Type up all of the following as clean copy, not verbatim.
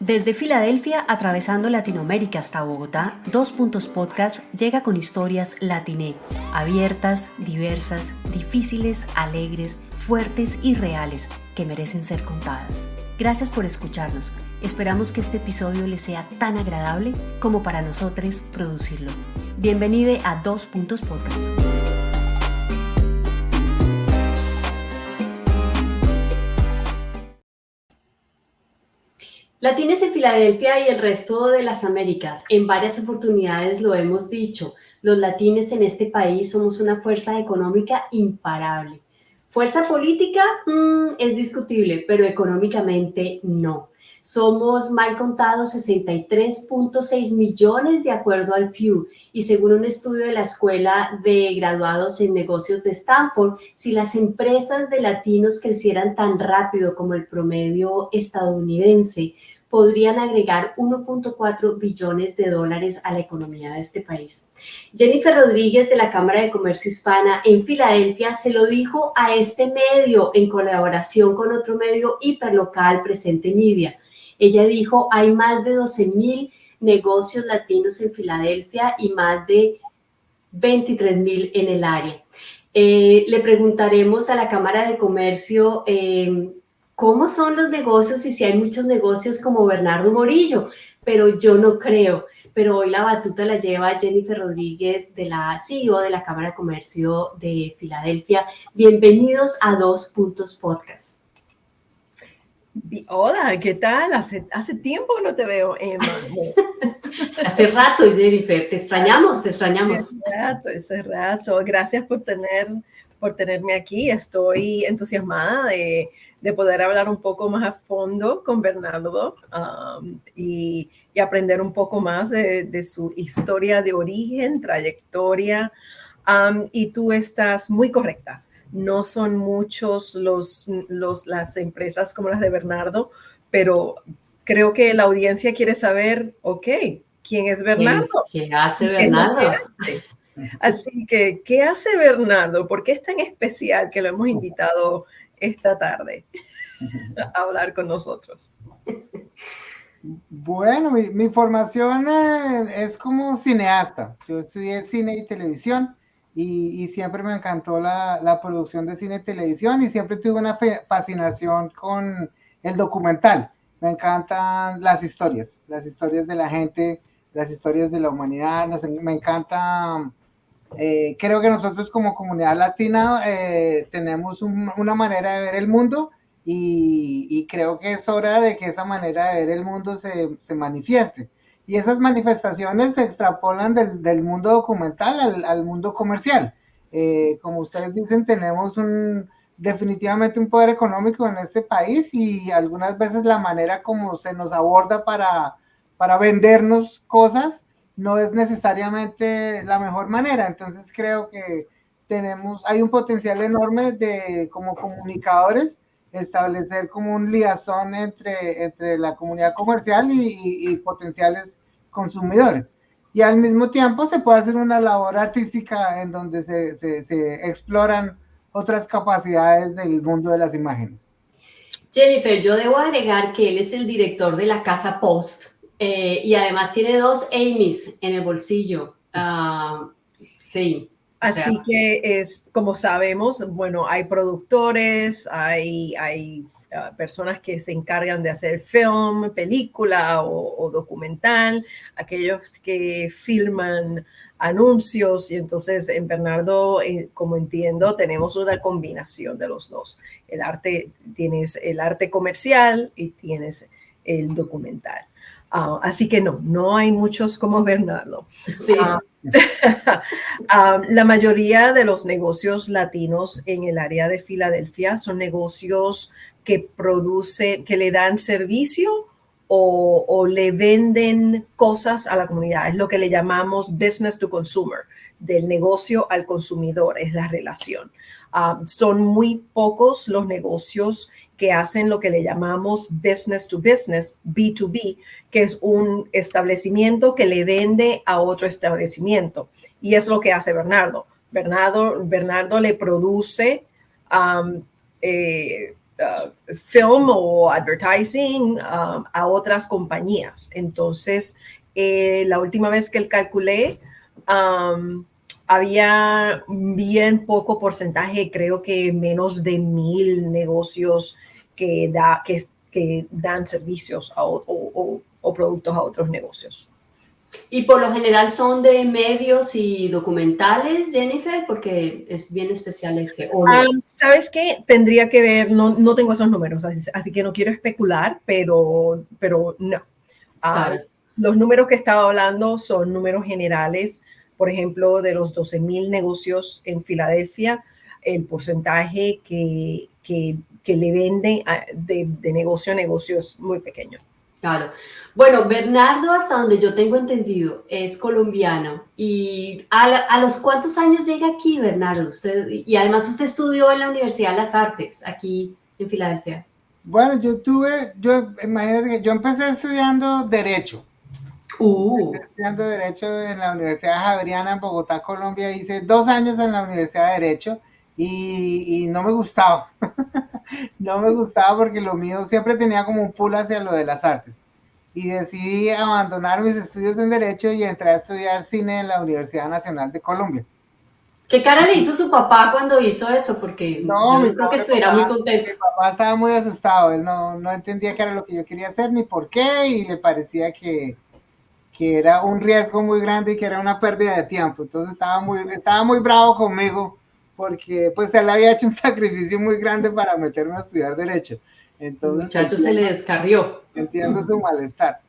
Desde Filadelfia, atravesando Latinoamérica hasta Bogotá, Dos Puntos Podcast llega con historias latiné, abiertas, diversas, difíciles, alegres, fuertes y reales, que merecen ser contadas. Gracias por escucharnos. Esperamos que este episodio les sea tan agradable como para nosotros producirlo. Bienvenido a Dos Puntos Podcast. Latines en Filadelfia y el resto de las Américas. En varias oportunidades lo hemos dicho. Los latines en este país somos una fuerza económica imparable. Fuerza política es discutible, pero económicamente no. Somos mal contados 63.6 millones de acuerdo al Pew y según un estudio de la Escuela de Graduados en Negocios de Stanford, si las empresas de latinos crecieran tan rápido como el promedio estadounidense, podrían agregar 1.4 billones de dólares a la economía de este país. Jennifer Rodríguez de la Cámara de Comercio Hispana en Filadelfia se lo dijo a este medio en colaboración con otro medio hiperlocal, Presente Media. Ella dijo, hay más de 12,000 negocios latinos en Filadelfia y más de 23,000 en el área. Le preguntaremos a la Cámara de Comercio cómo son los negocios y si hay muchos negocios como Bernardo Morillo, pero yo no creo. Pero hoy la batuta la lleva Jennifer Rodríguez, de la CEO de la Cámara de Comercio de Filadelfia. Bienvenidos a Dos Puntos Podcast. Hola, ¿qué tal? Hace tiempo que no te veo, Emma. Hace rato, Jennifer, te extrañamos. Hace rato. Gracias por tenerme aquí. Estoy entusiasmada de poder hablar un poco más a fondo con Bernardo y aprender un poco más de su historia de origen, trayectoria. Y tú estás muy correcta. No son muchos las empresas como las de Bernardo, pero creo que la audiencia quiere saber, ¿quién es Bernardo? ¿Qué hace Bernardo? Así que, ¿qué hace Bernardo? ¿Por qué es tan especial que lo hemos invitado esta tarde a hablar con nosotros? Bueno, mi formación es como cineasta. Yo estudié cine y televisión y siempre me encantó la producción de cine y televisión y siempre tuve una fascinación con el documental. Me encantan las historias de la gente, las historias de la humanidad. Me encanta. Creo que nosotros como comunidad latina tenemos una manera de ver el mundo y creo que es hora de que esa manera de ver el mundo se manifieste. Y esas manifestaciones se extrapolan del mundo documental al mundo comercial. Como ustedes dicen, tenemos definitivamente un poder económico en este país y algunas veces la manera como se nos aborda para vendernos cosas no es necesariamente la mejor manera. Entonces creo que hay un potencial enorme de, como comunicadores, establecer como un liazón entre la comunidad comercial y potenciales consumidores. Y al mismo tiempo se puede hacer una labor artística en donde se exploran otras capacidades del mundo de las imágenes. Jennifer, yo debo agregar que él es el director de la Casa Post y además tiene 2 Emmys en el bolsillo. Sí. Así que como sabemos, bueno, hay productores, hay personas que se encargan de hacer film, película o documental, aquellos que filman anuncios, y entonces en Bernardo, como entiendo, tenemos una combinación de los dos. Tienes el arte comercial y tienes el documental. Así que no hay muchos como Bernardo. Sí. La mayoría de los negocios latinos en el área de Filadelfia son negocios que le dan servicio o le venden cosas a la comunidad. Es lo que le llamamos business to consumer, del negocio al consumidor, es la relación. Son muy pocos los negocios que hacen lo que le llamamos business to business, B2B, que es un establecimiento que le vende a otro establecimiento. Y es lo que hace Bernardo. Bernardo le produce film o advertising a otras compañías. Entonces, la última vez que calculé, había bien poco porcentaje, creo que menos de 1,000 negocios que dan servicios o productos a otros negocios. Y por lo general son de medios y documentales, Jennifer, porque es bien especial ¿o no? ¿Sabes qué? Tendría que ver, no tengo esos números, así que no quiero especular, pero no. Claro. Los números que estaba hablando son números generales. Por ejemplo, de los 12,000 negocios en Filadelfia, el porcentaje que le venden de negocio a negocio es muy pequeño. Claro. Bueno, Bernardo, hasta donde yo tengo entendido, es colombiano. ¿Y a los cuántos años llega aquí, Bernardo? Y además usted estudió en la Universidad de las Artes, aquí en Filadelfia. Bueno, imagínate que yo empecé estudiando Derecho. Estudiando Derecho en la Universidad Javeriana en Bogotá, Colombia. Hice 2 años en la Universidad de Derecho y no me gustaba. No me gustaba porque lo mío siempre tenía como un pull hacia lo de las artes. Y decidí abandonar mis estudios en Derecho y entré a estudiar cine en la Universidad Nacional de Colombia. ¿Qué cara le hizo su papá cuando hizo eso? Porque yo no creo que estuviera muy contento. Mi papá estaba muy asustado, él no entendía qué era lo que yo quería hacer ni por qué, y le parecía que era un riesgo muy grande y que era una pérdida de tiempo. Entonces estaba muy bravo conmigo porque pues él había hecho un sacrificio muy grande para meterme a estudiar Derecho. Entonces, el muchacho se le descarrió. Entiendo su malestar.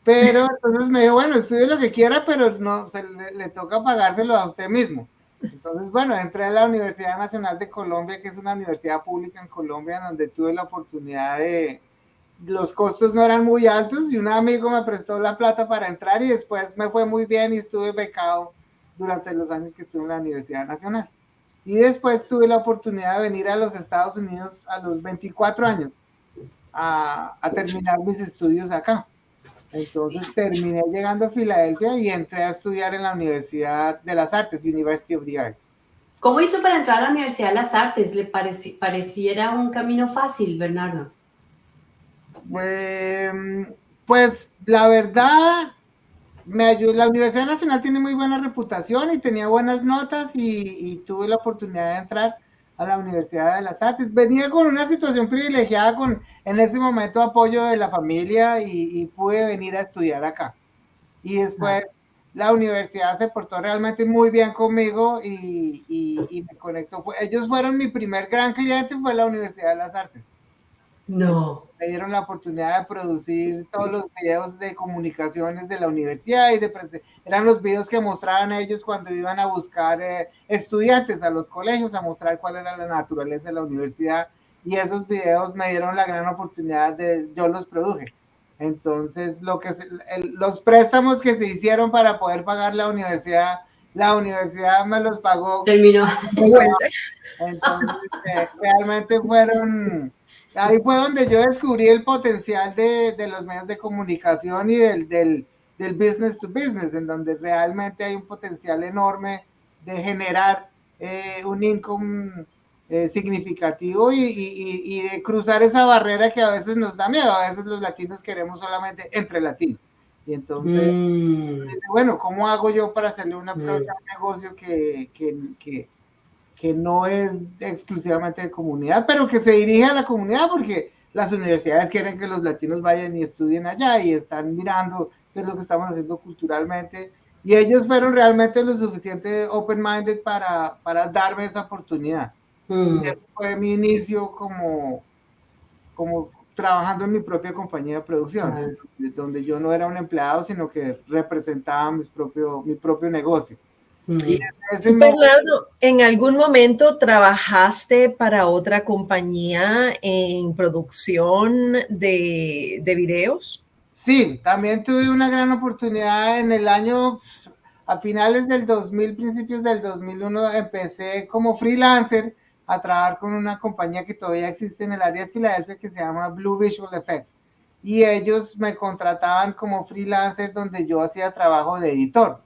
Pero entonces me dijo, bueno, estudie lo que quiera, pero no, le toca pagárselo a usted mismo. Entonces, bueno, entré a la Universidad Nacional de Colombia, que es una universidad pública en Colombia, donde tuve la oportunidad los costos no eran muy altos y un amigo me prestó la plata para entrar y después me fue muy bien y estuve becado durante los años que estuve en la Universidad Nacional. Y después tuve la oportunidad de venir a los Estados Unidos a los 24 años a terminar mis estudios acá. Entonces terminé llegando a Filadelfia y entré a estudiar en la Universidad de las Artes, University of the Arts. ¿Cómo hizo para entrar a la Universidad de las Artes? ¿Le pareciera un camino fácil, Bernardo? Pues la verdad, me ayudó. La Universidad Nacional tiene muy buena reputación y tenía buenas notas y tuve la oportunidad de entrar a la Universidad de las Artes. Venía con una situación privilegiada, con en ese momento apoyo de la familia y pude venir a estudiar acá. Y después la universidad se portó realmente muy bien conmigo y me conectó. Ellos fueron mi primer gran cliente, fue la Universidad de las Artes. No. Me dieron la oportunidad de producir todos los videos de comunicaciones de la universidad y eran los videos que mostraban ellos cuando iban a buscar estudiantes a los colegios, a mostrar cuál era la naturaleza de la universidad, y esos videos me dieron la gran oportunidad yo los produje. Entonces, los préstamos que se hicieron para poder pagar la universidad me los pagó. Terminó. Entonces, realmente ahí fue donde yo descubrí el potencial de los medios de comunicación y del business to business, en donde realmente hay un potencial enorme de generar un income significativo y de cruzar esa barrera que a veces nos da miedo. A veces los latinos queremos solamente entre latinos. Y entonces, bueno, ¿cómo hago yo para hacerle una approach a un negocio que no es exclusivamente de comunidad, pero que se dirige a la comunidad, porque las universidades quieren que los latinos vayan y estudien allá y están mirando qué es lo que estamos haciendo culturalmente, y ellos fueron realmente lo suficiente open-minded para darme esa oportunidad. Y ese fue mi inicio como trabajando en mi propia compañía de producción, donde yo no era un empleado, sino que representaba mi propio negocio. Bernardo, ¿en algún momento trabajaste para otra compañía en producción de videos? Sí, también tuve una gran oportunidad en el año, a finales del 2000, principios del 2001, empecé como freelancer a trabajar con una compañía que todavía existe en el área de Filadelfia que se llama Blue Visual Effects. Y ellos me contrataban como freelancer donde yo hacía trabajo de editor.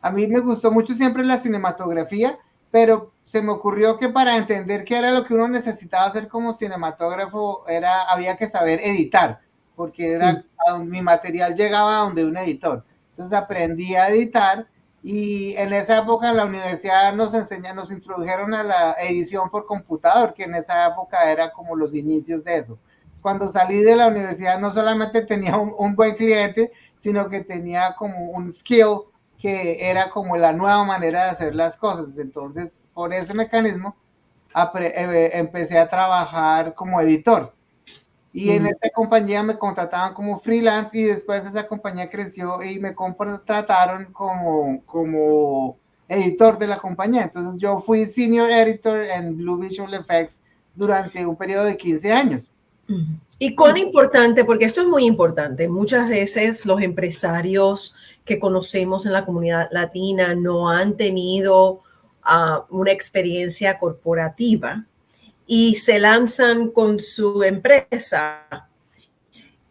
A mí me gustó mucho siempre la cinematografía pero se me ocurrió que para entender qué era lo que uno necesitaba hacer como cinematógrafo, había que saber editar, porque mi material llegaba a donde un editor. Entonces aprendí a editar, y en esa época en la universidad nos introdujeron a la edición por computador, que en esa época era como los inicios de eso. Cuando salí de la universidad no solamente tenía un buen cliente, sino que tenía como un skill que era como la nueva manera de hacer las cosas. Entonces, por ese mecanismo, empecé a trabajar como editor. Y en esta compañía me contrataban como freelance, y después esa compañía creció y me contrataron como editor de la compañía. Entonces yo fui senior editor en Blue Visual Effects durante un periodo de 15 años. Y cuán importante, porque esto es muy importante, muchas veces los empresarios que conocemos en la comunidad latina no han tenido una experiencia corporativa y se lanzan con su empresa.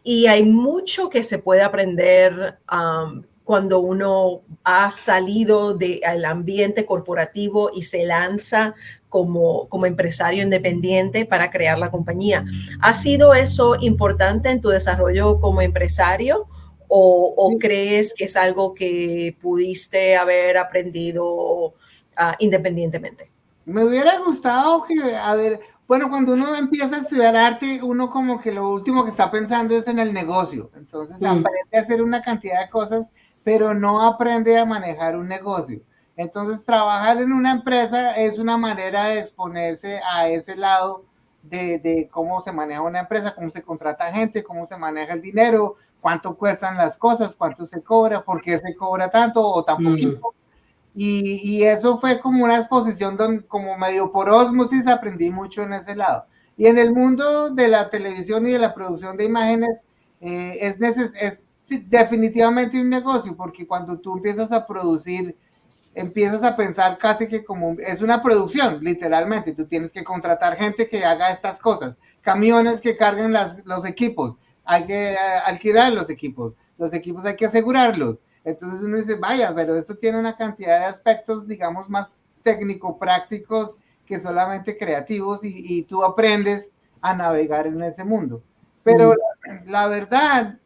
Y hay mucho que se puede aprender cuando uno ha salido del ambiente corporativo y se lanza como empresario independiente para crear la compañía. ¿Ha sido eso importante en tu desarrollo como empresario o crees que es algo que pudiste haber aprendido independientemente? Me hubiera gustado bueno, cuando uno empieza a estudiar arte, uno como que lo último que está pensando es en el negocio. Entonces aprende a hacer una cantidad de cosas, pero no aprende a manejar un negocio. Entonces trabajar en una empresa es una manera de exponerse a ese lado de cómo se maneja una empresa, cómo se contrata gente, cómo se maneja el dinero, cuánto cuestan las cosas, cuánto se cobra, por qué se cobra tanto o tan poquito. Y eso fue como una exposición como medio por ósmosis, aprendí mucho en ese lado. Y en el mundo de la televisión y de la producción de imágenes es definitivamente un negocio, porque cuando tú empiezas a producir, empiezas a pensar casi que como es una producción, literalmente. Tú tienes que contratar gente que haga estas cosas, camiones que carguen los equipos, hay que alquilar los equipos hay que asegurarlos. Entonces uno dice, vaya, pero esto tiene una cantidad de aspectos, digamos, más técnico-prácticos que solamente creativos, y tú aprendes a navegar en ese mundo. Pero la verdad,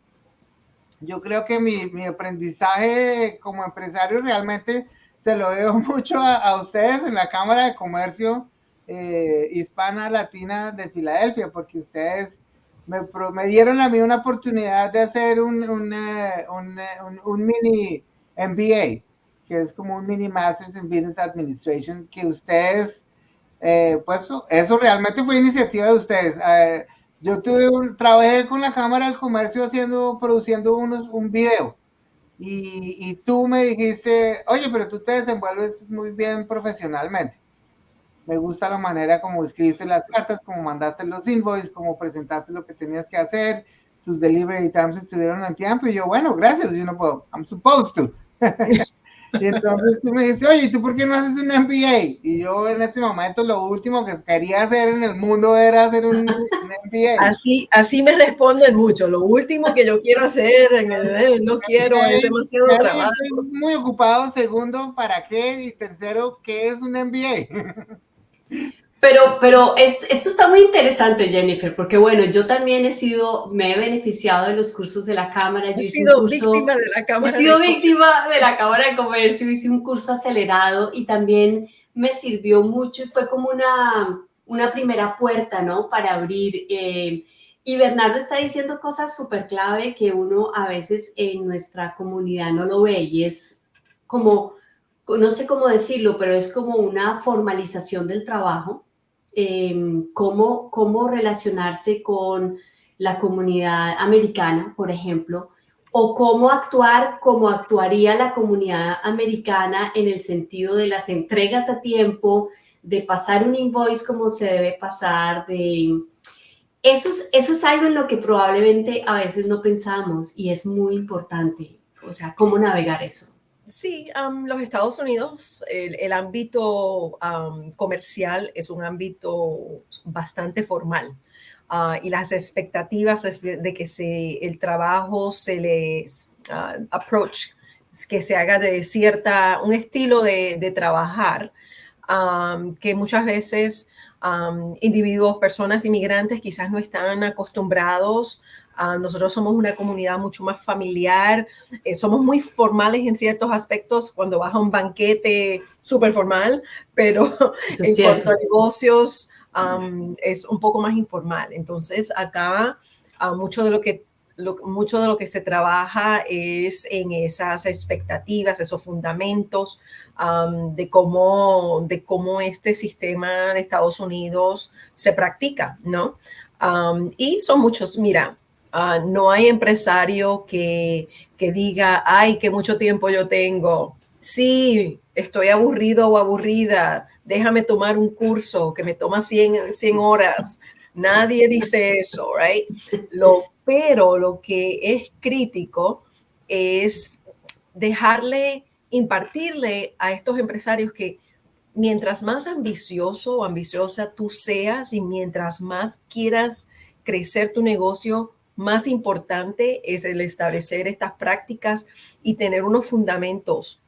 yo creo que mi aprendizaje como empresario realmente se lo debo mucho a ustedes en la Cámara de Comercio Hispana Latina de Filadelfia, porque ustedes me dieron a mí una oportunidad de hacer un mini MBA, que es como un mini Masters in Business Administration, que ustedes, pues eso realmente fue iniciativa de ustedes. Yo trabajé con la Cámara del Comercio produciendo un video, y tú me dijiste, oye, pero tú te desenvuelves muy bien profesionalmente. Me gusta la manera como escribiste las cartas, como mandaste los invoices, como presentaste lo que tenías que hacer, tus delivery times estuvieron en tiempo, y yo, bueno, gracias, I'm supposed to. Y entonces tú me dijiste, oye, ¿y tú por qué no haces un MBA? Y yo en ese momento lo último que quería hacer en el mundo era hacer un MBA. Así me responden mucho. Lo último que yo quiero hacer, no quiero, es demasiado trabajo. Estoy muy ocupado. Segundo, ¿para qué? Y tercero, ¿qué es un MBA? Pero esto está muy interesante, Jennifer, porque bueno, yo también me he beneficiado de los cursos de la Cámara. Yo hice un curso, víctima de la Cámara. He sido víctima de la Cámara de Comercio, hice un curso acelerado y también me sirvió mucho, y fue como una primera puerta, ¿no? Para abrir. Y Bernardo está diciendo cosas súper clave que uno a veces en nuestra comunidad no lo ve, y es como, no sé cómo decirlo, pero es como una formalización del trabajo. Cómo relacionarse con la comunidad americana, por ejemplo, o cómo actuar como actuaría la comunidad americana en el sentido de las entregas a tiempo, de pasar un invoice como se debe pasar, eso es algo en lo que probablemente a veces no pensamos, y es muy importante, o sea, cómo navegar eso. Sí, los Estados Unidos, el ámbito comercial es un ámbito bastante formal, y las expectativas es de que el trabajo se les approach, que se haga de un estilo de trabajar que muchas veces individuos, personas inmigrantes quizás no están acostumbrados. Nosotros somos una comunidad mucho más familiar, somos muy formales en ciertos aspectos cuando vas a un banquete súper formal, pero en cuanto a negocios es un poco más informal. Entonces acá mucho de lo que se trabaja es en esas expectativas, esos fundamentos de cómo este sistema de Estados Unidos se practica, ¿no? Y son muchos, mira, no hay empresario que diga, ay, qué mucho tiempo yo tengo. Sí, estoy aburrido o aburrida, déjame tomar un curso que me toma 100 horas. Nadie dice eso, right? Pero lo que es crítico es impartirle a estos empresarios que mientras más ambicioso o ambiciosa tú seas y mientras más quieras crecer tu negocio, más importante es el establecer estas prácticas y tener unos fundamentos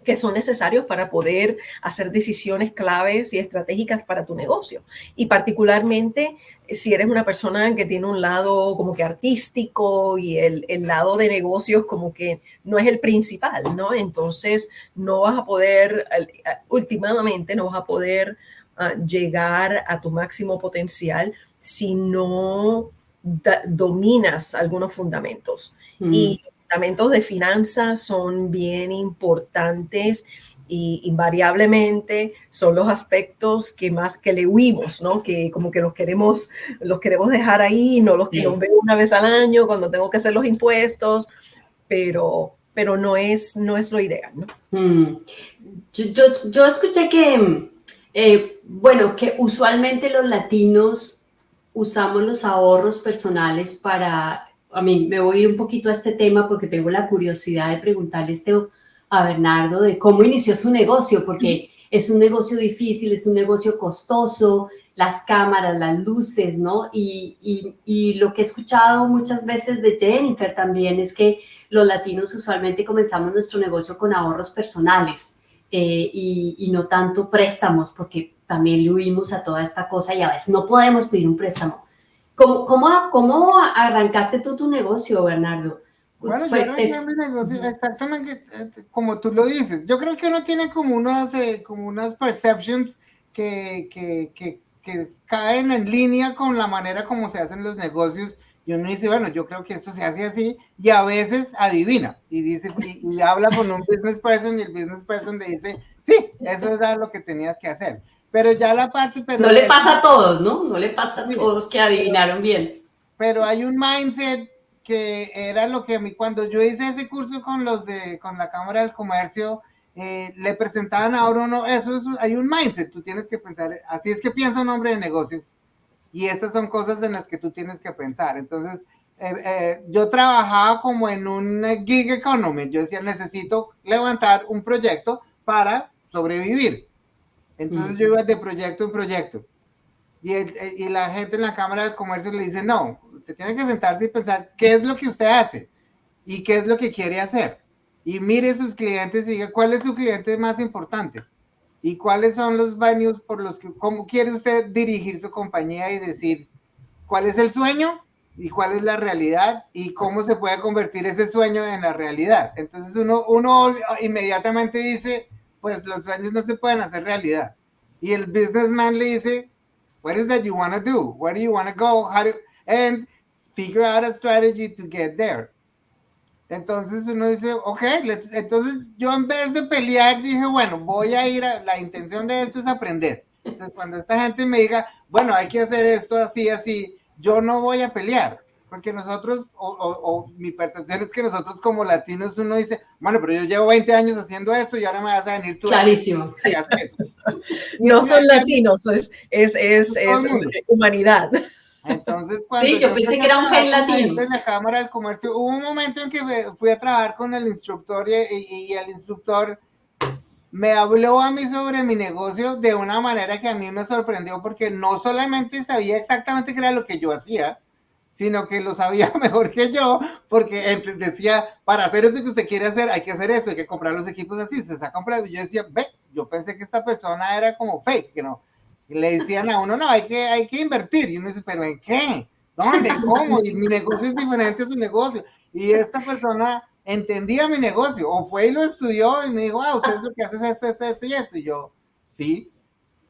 que son necesarios para poder hacer decisiones claves y estratégicas para tu negocio. Y particularmente si eres una persona que tiene un lado como que artístico y el lado de negocios como que no es el principal, ¿no? Entonces no vas a poder, últimamente no vas a poder llegar a tu máximo potencial si no dominas algunos fundamentos. Y fundamentos de finanzas son bien importantes y invariablemente son los aspectos que más que le huimos, ¿no? Que como que los queremos dejar ahí, no los veo una vez al año cuando tengo que hacer los impuestos, pero no es lo ideal, ¿no? Yo escuché que, que usualmente los latinos usamos los ahorros personales para... A mí me voy a ir un poquito a este tema porque tengo la curiosidad de preguntarle a Bernardo de cómo inició su negocio, porque es un negocio difícil, es un negocio costoso, las cámaras, las luces, ¿no? Y lo que he escuchado muchas veces de Jennifer también es que los latinos usualmente comenzamos nuestro negocio con ahorros personales y no tanto préstamos, porque también le huimos a toda esta cosa y a veces no podemos pedir un préstamo. ¿Cómo arrancaste tú tu negocio, Bernardo? Bueno, yo arranqué mi negocio exactamente como tú lo dices. Yo creo que uno tiene como unas perceptions que caen en línea con la manera como se hacen los negocios. Y uno dice, bueno, yo creo que esto se hace así, y a veces adivina, y dice, y habla con un business person, y el business person le dice, sí, eso era lo que tenías que hacer. Pero ya la parte... no le pasa a todos, ¿no? No le pasa a todos que adivinaron bien. Pero hay un mindset que era lo que a mí, cuando yo hice ese curso con la Cámara del Comercio, le presentaban ahora uno, hay un mindset, tú tienes que pensar, así es que piensa un hombre de negocios. Y estas son cosas en las que tú tienes que pensar. Entonces, yo trabajaba como en un gig economy. Yo decía, necesito levantar un proyecto para sobrevivir. Entonces yo iba de proyecto en proyecto. Y la gente en la Cámara del Comercio le dice, no, usted tiene que sentarse y pensar qué es lo que usted hace y qué es lo que quiere hacer. Y mire sus clientes y diga cuál es su cliente más importante y cuáles son los venues por los que, cómo quiere usted dirigir su compañía y decir cuál es el sueño y cuál es la realidad y cómo se puede convertir ese sueño en la realidad. Entonces uno inmediatamente dice, pues los sueños no se pueden hacer realidad. Y el businessman le dice, what is that you want to do? Where do you want to go? And figure out a strategy to get there. Entonces uno dice, ok, entonces yo en vez de pelear dije, bueno, voy a ir la intención de esto es aprender. Entonces cuando esta gente me diga, bueno, hay que hacer esto así, así, yo no voy a pelear. Porque nosotros, mi percepción es que nosotros como latinos uno dice, bueno, pero yo llevo 20 años haciendo esto y ahora me vas a venir tú. Clarísimo. Sí. No son latinos, es humanidad. Entonces, sí, yo pensé que era un gen latino. En la Cámara del Comercio hubo un momento en que fui a trabajar con el instructor y el instructor me habló a mí sobre mi negocio de una manera que a mí me sorprendió porque no solamente sabía exactamente qué era lo que yo hacía, sino que lo sabía mejor que yo, porque decía, para hacer eso que usted quiere hacer, hay que hacer esto, hay que comprar los equipos así, se está comprando. Y yo decía, ve, yo pensé que esta persona era como fake, que no. Y le decían a uno, no, hay que invertir. Y uno dice, ¿pero en qué? ¿Dónde? ¿Cómo? Y mi negocio es diferente a su negocio. Y esta persona entendía mi negocio, o fue y lo estudió y me dijo, usted lo que hace es esto y esto. Y yo, sí.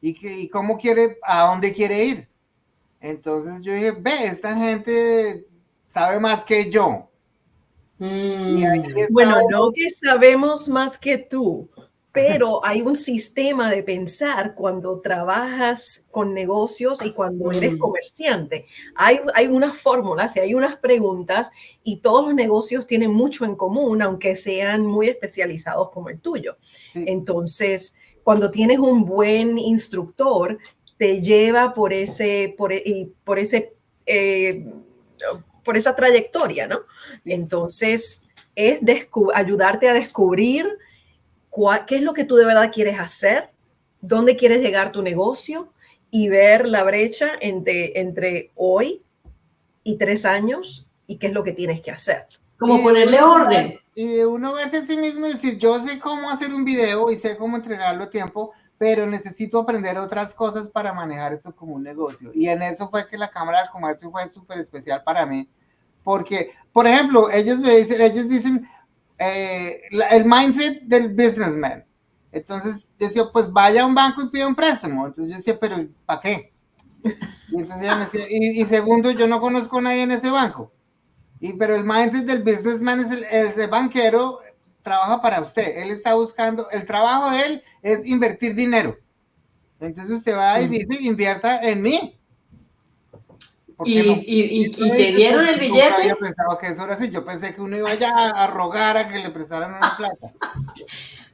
¿Y cómo quiere, a dónde quiere ir? Entonces yo dije, esta gente sabe más que yo. Y ahí bueno, no que sabemos más que tú, pero hay un sistema de pensar cuando trabajas con negocios y cuando eres comerciante. Hay unas fórmulas y hay unas preguntas y todos los negocios tienen mucho en común, aunque sean muy especializados como el tuyo. Sí. Entonces, cuando tienes un buen instructor, te lleva por esa trayectoria, ¿no? Entonces, es ayudarte a descubrir qué es lo que tú de verdad quieres hacer, dónde quieres llegar tu negocio y ver la brecha entre hoy y 3 años y qué es lo que tienes que hacer. Como ponerle orden. Y de uno verse a sí mismo y decir, yo sé cómo hacer un video y sé cómo entregarlo a tiempo, pero necesito aprender otras cosas para manejar esto como un negocio. Y en eso fue que la Cámara del Comercio fue súper especial para mí. Porque, por ejemplo, ellos dicen el mindset del businessman. Entonces yo decía, pues vaya a un banco y pida un préstamo. Entonces yo decía, pero ¿para qué? Y entonces ella me decía, y segundo, yo no conozco a nadie en ese banco. Pero el mindset del businessman es el banquero trabaja para usted. Él está buscando, el trabajo de él es invertir dinero. Entonces usted va y dice, invierta en mí. ¿Y te dieron el billete? Yo había pensado que eso era así. Yo pensé que uno iba ya a rogar a que le prestaran una plata.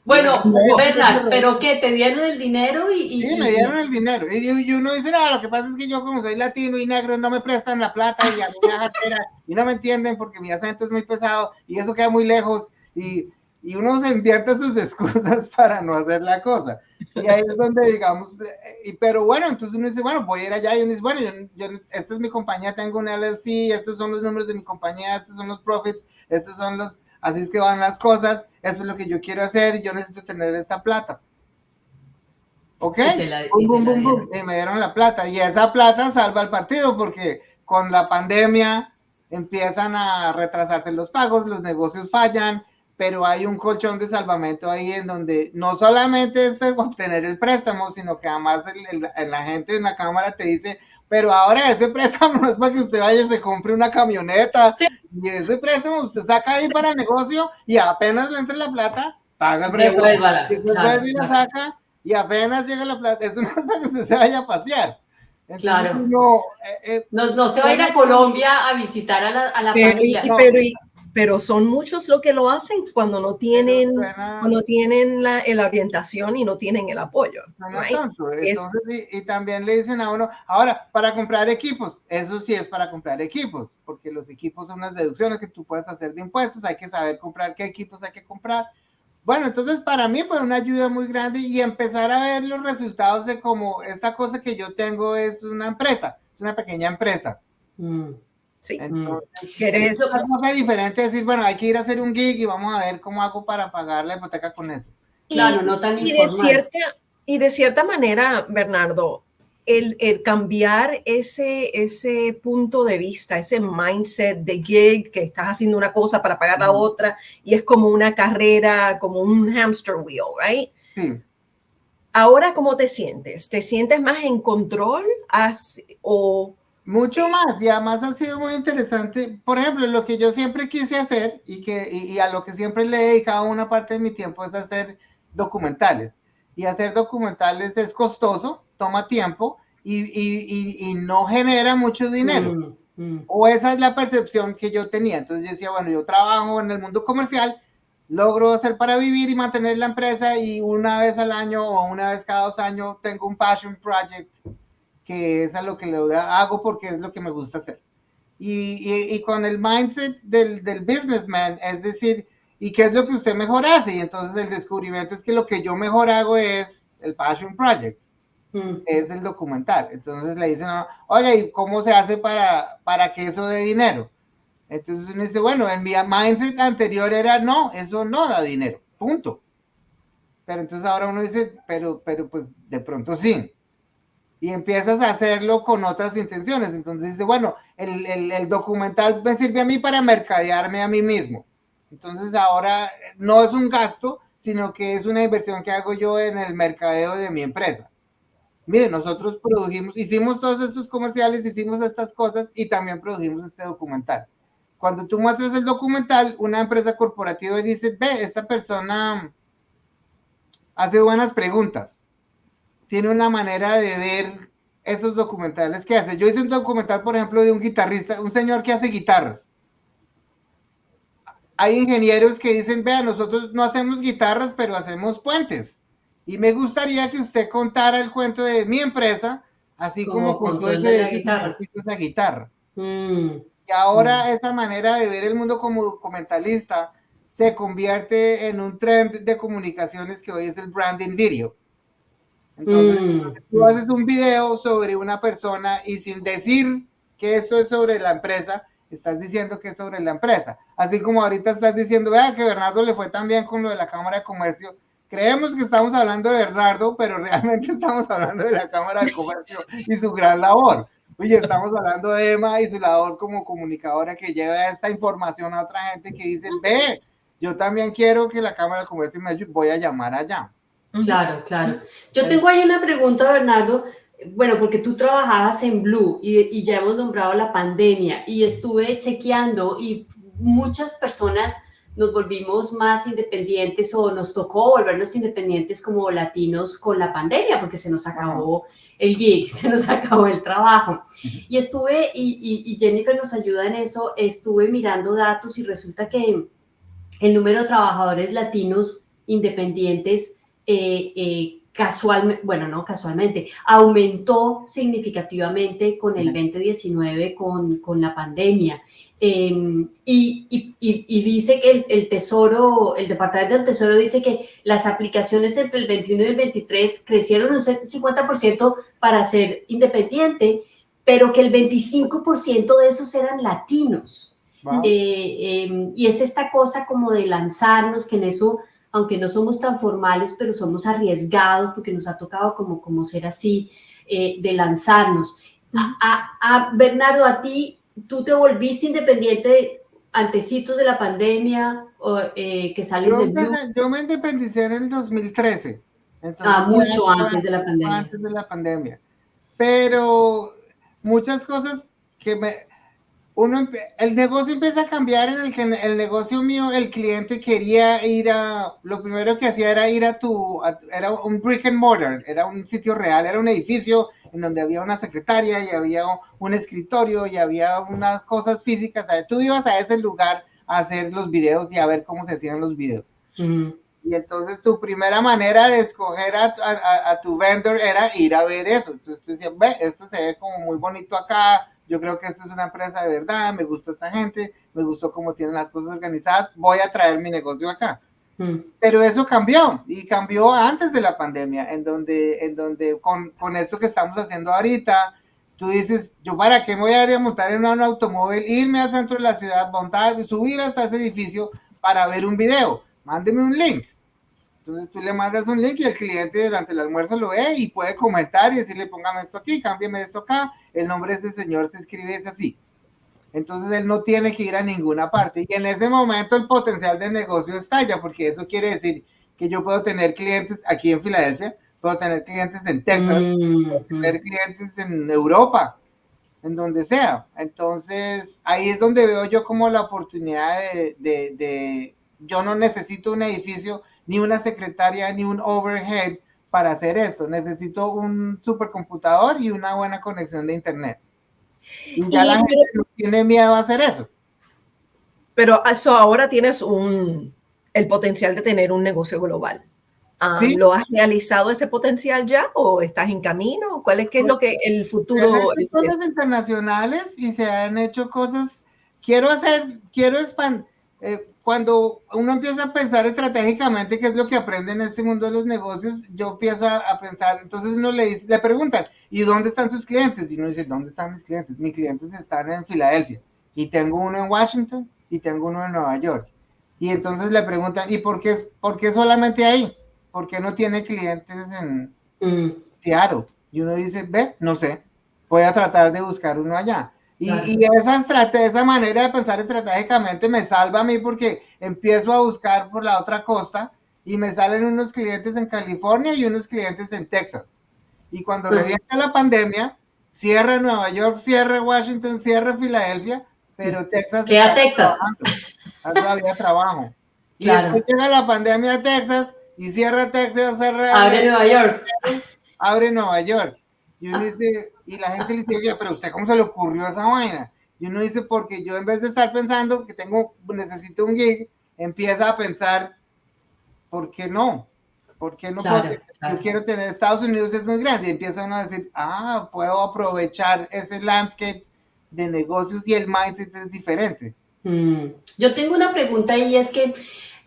Bueno, Bernard, ¿pero qué? ¿Te dieron el dinero? Sí, me dieron el dinero. Y uno dice, no, lo que pasa es que yo como soy latino y negro no me prestan la plata y a mí me jartera y no me entienden porque mi acento es muy pesado y eso queda muy lejos y uno se invierte sus excusas para no hacer la cosa. Y ahí es donde digamos, pero bueno, entonces uno dice, bueno, voy a ir allá y uno dice, bueno, esta es mi compañía, tengo un LLC, estos son los números de mi compañía, estos son los profits, estos son los, así es que van las cosas, eso es lo que yo quiero hacer y yo necesito tener esta plata. ¿Ok? Y me dieron la plata y esa plata salva el partido porque con la pandemia empiezan a retrasarse los pagos, los negocios fallan, pero hay un colchón de salvamento ahí en donde no solamente es obtener el préstamo, sino que además la gente en la cámara te dice, pero ahora ese préstamo no es para que usted vaya y se compre una camioneta, sí. Y ese préstamo usted saca ahí para el negocio y apenas le entre la plata, paga el préstamo, y después vuelve y la saca y apenas llega la plata, eso no es para que usted se vaya a pasear. Entonces, claro. No se va a ir a Colombia a visitar a la familia. Pero son muchos los que lo hacen cuando no tienen la orientación y no tienen el apoyo. Right? Entonces, y también le dicen a uno, ahora, para comprar equipos, eso sí es para comprar equipos, porque los equipos son unas deducciones que tú puedes hacer de impuestos, hay que saber comprar qué equipos hay que comprar. Bueno, entonces para mí fue una ayuda muy grande y empezar a ver los resultados de cómo esta cosa que yo tengo es una empresa, es una pequeña empresa. Sí. Entonces, es una cosa diferente decir, bueno, hay que ir a hacer un gig y vamos a ver cómo hago para pagar la hipoteca con eso. Claro, no tan informal. Y de cierta manera, Bernardo, el cambiar ese punto de vista, ese mindset de gig, que estás haciendo una cosa para pagar la otra, y es como una carrera, como un hamster wheel, right? Sí. Ahora, ¿cómo te sientes? ¿Te sientes más en control o...? Mucho más, y además ha sido muy interesante. Por ejemplo, lo que yo siempre quise hacer y a lo que siempre le he dedicado una parte de mi tiempo es hacer documentales. Y hacer documentales es costoso, toma tiempo y no genera mucho dinero. O esa es la percepción que yo tenía. Entonces yo decía, bueno, yo trabajo en el mundo comercial, logro hacer para vivir y mantener la empresa y una vez al año o una vez cada 2 años tengo un passion project que es a lo que le hago porque es lo que me gusta hacer. Y con el mindset del businessman, es decir, ¿y qué es lo que usted mejor hace? Y entonces el descubrimiento es que lo que yo mejor hago es el passion project, es el documental. Entonces le dicen, oye, ¿y cómo se hace para que eso dé dinero? Entonces uno dice, bueno, en mi mindset anterior era, no, eso no da dinero, punto. pero entonces ahora uno dice, pero pues de pronto sí. Y empiezas a hacerlo con otras intenciones. Entonces dice, bueno, el documental me sirve a mí para mercadearme a mí mismo. Entonces ahora no es un gasto, sino que es una inversión que hago yo en el mercadeo de mi empresa. Mire, nosotros produjimos, hicimos todos estos comerciales, hicimos estas cosas y también produjimos este documental. Cuando tú muestras el documental, una empresa corporativa dice, ve, esta persona hace buenas preguntas, tiene una manera de ver esos documentales que hace. Yo hice un documental, por ejemplo, de un guitarrista, un señor que hace guitarras. Hay ingenieros que dicen, vea, nosotros no hacemos guitarras, pero hacemos puentes. Y me gustaría que usted contara el cuento de mi empresa, así como contó el de ese señor que hizo esa guitarra. Y ahora esa manera de ver el mundo como documentalista se convierte en un trend de comunicaciones que hoy es el branding video. Entonces, tú haces un video sobre una persona y sin decir que esto es sobre la empresa, estás diciendo que es sobre la empresa. Así como ahorita estás diciendo, vea que Bernardo le fue tan bien con lo de la Cámara de Comercio. Creemos que estamos hablando de Bernardo, pero realmente estamos hablando de la Cámara de Comercio y su gran labor. Oye, estamos hablando de Emma y su labor como comunicadora que lleva esta información a otra gente que dice, ve, yo también quiero que la Cámara de Comercio me ayude, voy a llamar allá. Claro, claro. Yo tengo ahí una pregunta, Bernardo. Bueno, porque tú trabajabas en Blue y ya hemos nombrado la pandemia y estuve chequeando y muchas personas nos volvimos más independientes o nos tocó volvernos independientes como latinos con la pandemia porque se nos acabó el gig, se nos acabó el trabajo. Y estuve, y Jennifer nos ayuda en eso, estuve mirando datos y resulta que el número de trabajadores latinos independientes casualmente, bueno, no casualmente, aumentó significativamente con el 2019, con la pandemia. Y dice que el Tesoro, el Departamento del Tesoro dice que las aplicaciones entre el 21 y el 23 crecieron un 50% para ser independiente, pero que el 25% de esos eran latinos. Wow. Y es esta cosa como de lanzarnos, que en eso, aunque no somos tan formales, pero somos arriesgados porque nos ha tocado como ser así, de lanzarnos. Bernardo, a ti, ¿tú te volviste independiente antecitos de la pandemia que sales de Blue? Yo me independicé en el 2013. Entonces, mucho antes de la pandemia. Antes de la pandemia. Pero muchas cosas que el negocio empieza a cambiar en el que el negocio mío, el cliente quería ir lo primero que hacía era ir era un brick and mortar, era un sitio real, era un edificio en donde había una secretaria y había un escritorio y había unas cosas físicas. Tú ibas a ese lugar a hacer los videos y a ver cómo se hacían los videos. Y entonces tu primera manera de escoger a tu vendor era ir a ver eso. Entonces tú decías, ve, esto se ve como muy bonito acá, yo creo que esto es una empresa de verdad, me gusta esta gente, me gustó cómo tienen las cosas organizadas, voy a traer mi negocio acá. Pero eso cambió, y cambió antes de la pandemia, en donde con esto que estamos haciendo ahorita, tú dices, yo para qué me voy a ir a montar en un automóvil, irme al centro de la ciudad, montar, subir hasta ese edificio para ver un video, mándeme un link. Entonces tú le mandas un link y el cliente durante el almuerzo lo ve y puede comentar y decirle, póngame esto aquí, cámbiame esto acá, el nombre de este señor se escribe es así. Entonces él no tiene que ir a ninguna parte. Y en ese momento el potencial de negocio estalla, porque eso quiere decir que yo puedo tener clientes aquí en Filadelfia, puedo tener clientes en Texas, puedo tener clientes en Europa, en donde sea. Entonces ahí es donde veo yo como la oportunidad de yo no necesito un edificio, ni una secretaria, ni un overhead para hacer eso. Necesito un supercomputador y una buena conexión de internet. Y ya la gente no tiene miedo a hacer eso. Pero ahora tienes el potencial de tener un negocio global. ¿Sí? ¿Lo has realizado ese potencial ya o estás en camino? ¿Qué es lo que el futuro? Se han hecho cosas internacionales y se han hecho cosas. Quiero expandir. Cuando uno empieza a pensar estratégicamente qué es lo que aprende en este mundo de los negocios, yo empiezo a pensar, entonces uno le preguntan, ¿y dónde están sus clientes? Y uno dice, ¿dónde están mis clientes? Mis clientes están en Filadelfia, y tengo uno en Washington, y tengo uno en Nueva York. Y entonces le preguntan, ¿y por qué solamente ahí? ¿por qué no tiene clientes en Mm, Seattle? Y uno dice, ve, no sé, voy a tratar de buscar uno allá. claro. Y esa manera de pensar estratégicamente me salva a mí porque empiezo a buscar por la otra costa y me salen unos clientes en California y unos clientes en Texas. Y cuando revienta la pandemia, cierra Nueva York, cierra Washington, cierra Filadelfia, pero Texas Queda está Texas. trabajando, todavía trabajo. Y después Claro. llega la pandemia a Texas y cierra Texas, cierra Abre Nueva York. abre Nueva York. Y uno dice, y la gente le dice, oye, pero usted cómo se le ocurrió esa vaina. Y uno dice, porque yo en vez de estar pensando que necesito un gig, empieza a pensar, ¿por qué no? ¿Por qué no puedo? Claro, Yo claro. quiero tener, Estados Unidos es muy grande. Y empieza uno a decir, puedo aprovechar ese landscape de negocios y el mindset es diferente. Yo tengo una pregunta y es que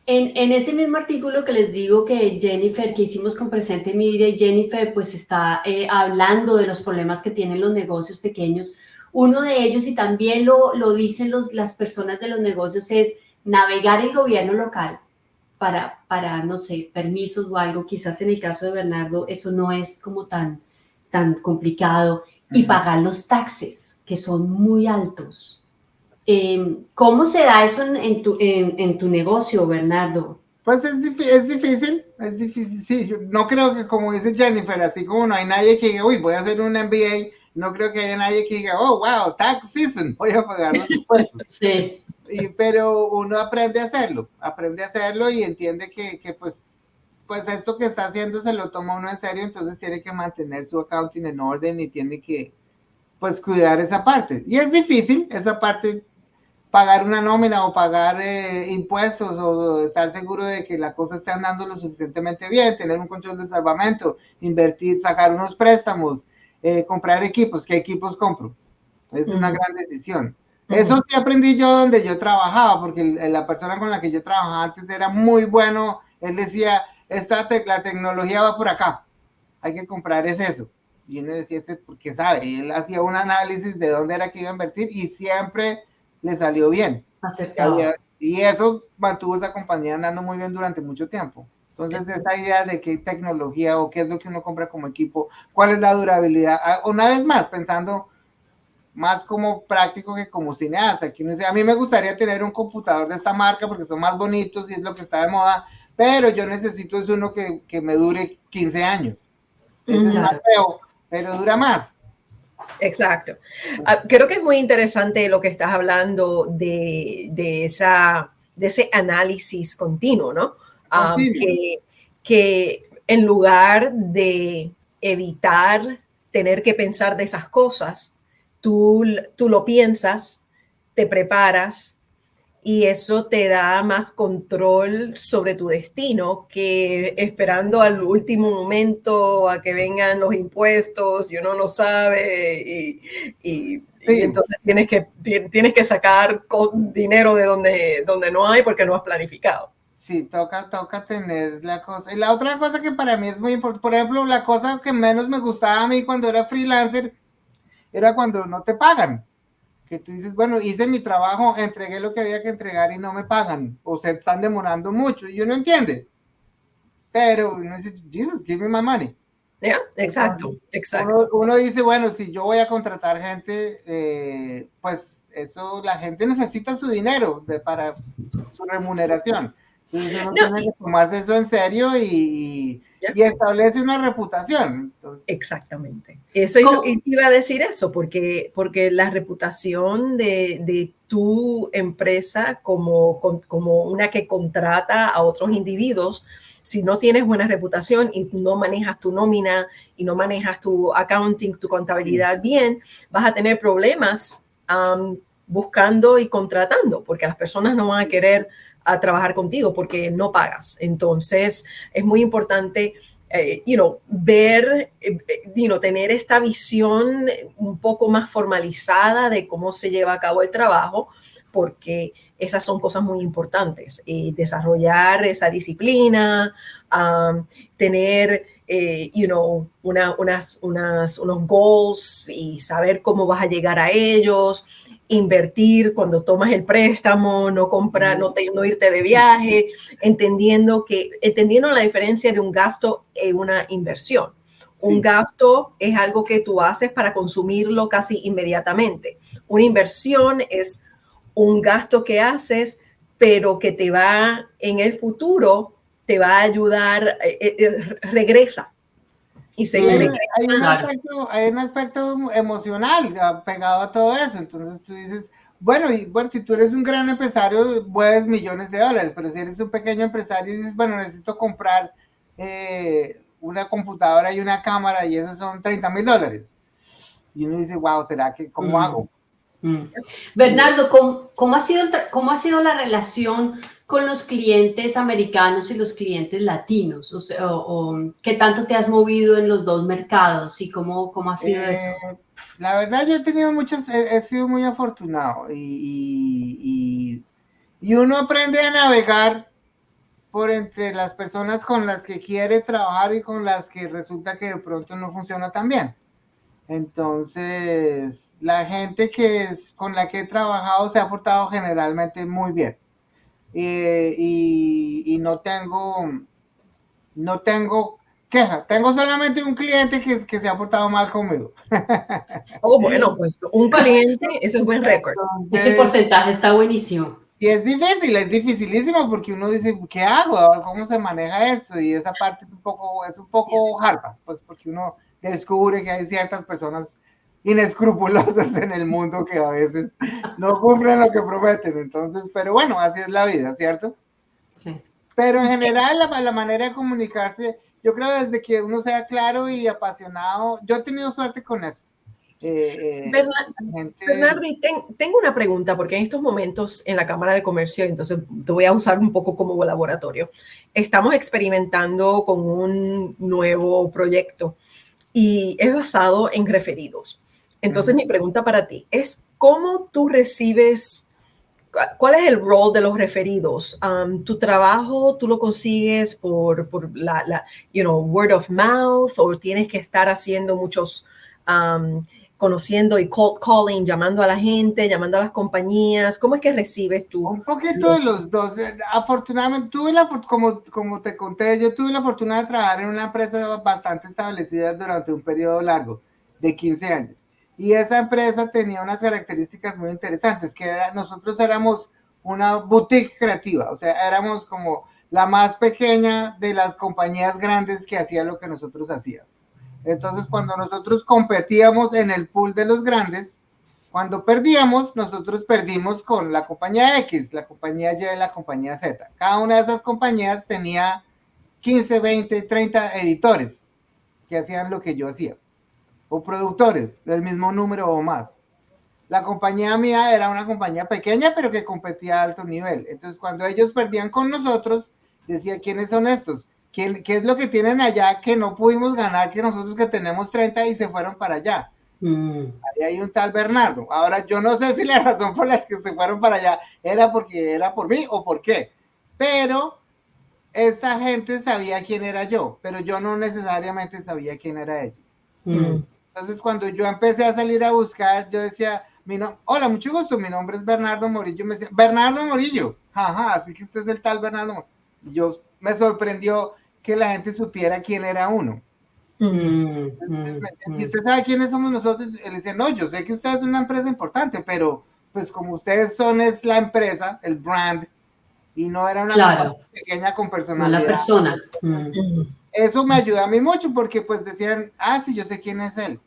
en ese mismo artículo que les digo que Jennifer, que hicimos con Presente Media, y Jennifer pues está hablando de los problemas que tienen los negocios pequeños, uno de ellos, y también lo dicen las personas de los negocios, es navegar el gobierno local para, no sé, permisos o algo. Quizás en el caso de Bernardo eso no es como tan complicado, y pagar los taxes, que son muy altos. ¿Cómo se da eso en tu negocio, Bernardo? Pues es difícil, sí, yo no creo que como dice Jennifer, así como no hay nadie que diga, uy, voy a hacer un MBA, no creo que haya nadie que diga, oh, wow, tax season, voy a pagar los impuestos. Sí. Pero uno aprende a hacerlo y entiende que pues esto que está haciendo se lo toma uno en serio, entonces tiene que mantener su accounting en orden y tiene que pues cuidar esa parte. Y es difícil esa parte, pagar una nómina o pagar impuestos o estar seguro de que la cosa esté andando lo suficientemente bien, tener un control de salvamento, invertir, sacar unos préstamos, comprar equipos. ¿Qué equipos compro? Es una gran decisión. Eso sí aprendí yo donde yo trabajaba, porque la persona con la que yo trabajaba antes era muy bueno. Él decía, la tecnología va por acá, hay que comprar es eso. Y uno decía, porque sabe, y él hacía un análisis de dónde era que iba a invertir y siempre le salió bien. Acertado. Y eso mantuvo esa compañía andando muy bien durante mucho tiempo. Entonces, esa idea de qué tecnología o qué es lo que uno compra como equipo, cuál es la durabilidad, una vez más, pensando más como práctico que como cineasta. Aquí uno dice, a mí me gustaría tener un computador de esta marca porque son más bonitos y es lo que está de moda, pero yo necesito es uno que me dure 15 años. Ese es más feo, pero dura más. Exacto. Creo que es muy interesante lo que estás hablando de ese análisis continuo, ¿no? Que en lugar de evitar tener que pensar de esas cosas, tú lo piensas, te preparas y eso te da más control sobre tu destino que esperando al último momento a que vengan los impuestos y uno no sabe y entonces tienes que sacar dinero de donde no hay porque no has planificado. Sí, toca tener la cosa. Y la otra cosa que para mí es muy importante, por ejemplo, la cosa que menos me gustaba a mí cuando era freelancer era cuando no te pagan. Que tú dices, bueno, hice mi trabajo, entregué lo que había que entregar y no me pagan, o se están demorando mucho, y uno entiende. Pero uno dice, Jesus, give me my money. Yeah, exacto. Uno dice, bueno, si yo voy a contratar gente, pues eso, la gente necesita su dinero para su remuneración. Entonces uno tiene que tomarse eso en serio y establece una reputación. Entonces, exactamente. Eso iba a decir eso, porque la reputación de tu empresa como una que contrata a otros individuos, si no tienes buena reputación y no manejas tu nómina y no manejas tu accounting, tu contabilidad bien, vas a tener problemas buscando y contratando, porque las personas no van a querer trabajar contigo porque no pagas. Entonces, es muy importante ver, tener esta visión un poco más formalizada de cómo se lleva a cabo el trabajo, porque esas son cosas muy importantes. Desarrollar esa disciplina, tener, unos goals y saber cómo vas a llegar a ellos. invertir cuando tomas el préstamo, no comprar, no irte de viaje, entendiendo la diferencia de un gasto y una inversión. Un gasto es algo que tú haces para consumirlo casi inmediatamente. Una inversión es un gasto que haces, pero que te va en el futuro, te va a ayudar, regresa. Y se hay un aspecto emocional pegado a todo eso. Entonces tú dices, bueno, si tú eres un gran empresario, mueves millones de dólares, pero si eres un pequeño empresario y dices, bueno, necesito comprar una computadora y una cámara y esos son $30,000. Y uno dice, wow, ¿será que cómo hago? Bernardo, ¿cómo ha sido la relación con los clientes americanos y los clientes latinos? O sea, ¿qué tanto te has movido en los dos mercados y cómo ha sido eso? La verdad, yo he tenido he sido muy afortunado y uno aprende a navegar por entre las personas con las que quiere trabajar y con las que resulta que de pronto no funciona tan bien. Entonces, la gente con la que he trabajado se ha portado generalmente muy bien. Y no tengo queja. Tengo solamente un cliente que se ha portado mal conmigo. Bueno, pues un cliente, eso es buen récord. Ese porcentaje está buenísimo. Y es dificilísimo porque uno dice, ¿qué hago? ¿Cómo se maneja esto? Y esa parte es un poco harta, pues porque uno descubre que hay ciertas personas inescrupulosas en el mundo que a veces no cumplen lo que prometen. Entonces, pero bueno, así es la vida, ¿cierto? Sí. Pero en general la manera de comunicarse, yo creo desde que uno sea claro y apasionado, yo he tenido suerte con eso. Bernardo, tengo una pregunta, porque en estos momentos en la Cámara de Comercio, entonces te voy a usar un poco como laboratorio, estamos experimentando con un nuevo proyecto y es basado en referidos. Entonces mi pregunta para ti es, ¿cómo tú recibes, cuál es el rol de los referidos? ¿Tu trabajo tú lo consigues por word of mouth, o tienes que estar haciendo muchos conociendo y cold calling, llamando a la gente, llamando a las compañías? ¿Cómo es que recibes tú? Un poquito de los dos. Afortunadamente, como te conté, yo tuve la fortuna de trabajar en una empresa bastante establecida durante un periodo largo, de 15 años. Y esa empresa tenía unas características muy interesantes, nosotros éramos una boutique creativa, o sea, éramos como la más pequeña de las compañías grandes que hacía lo que nosotros hacíamos. Entonces, cuando nosotros competíamos en el pool de los grandes, cuando perdíamos, nosotros perdimos con la compañía X, la compañía Y y la compañía Z. Cada una de esas compañías tenía 15, 20, 30 editores que hacían lo que yo hacía, o productores del mismo número o más. La compañía mía era una compañía pequeña, pero que competía a alto nivel. Entonces, cuando ellos perdían con nosotros, decía, ¿quiénes son estos? ¿Qué es lo que tienen allá que no pudimos ganar, que nosotros que tenemos 30 y se fueron para allá? Ahí hay un tal Bernardo. Ahora, yo no sé si la razón por la que se fueron para allá era porque era por mí o por qué, pero esta gente sabía quién era yo, pero yo no necesariamente sabía quién era ellos. Entonces, cuando yo empecé a salir a buscar, yo decía, hola, mucho gusto, mi nombre es Bernardo Morillo. Me decía, Bernardo Morillo, ajá, así que usted es el tal Bernardo Morillo. Yo me sorprendió que la gente supiera quién era uno. ¿Y usted sabe quiénes somos nosotros? Él dice, no, yo sé que usted es una empresa importante, pero pues como ustedes es la empresa, el brand, y no era una pequeña con personalidad. No la persona. Eso me ayuda a mí mucho porque pues decían, sí, yo sé quién es él.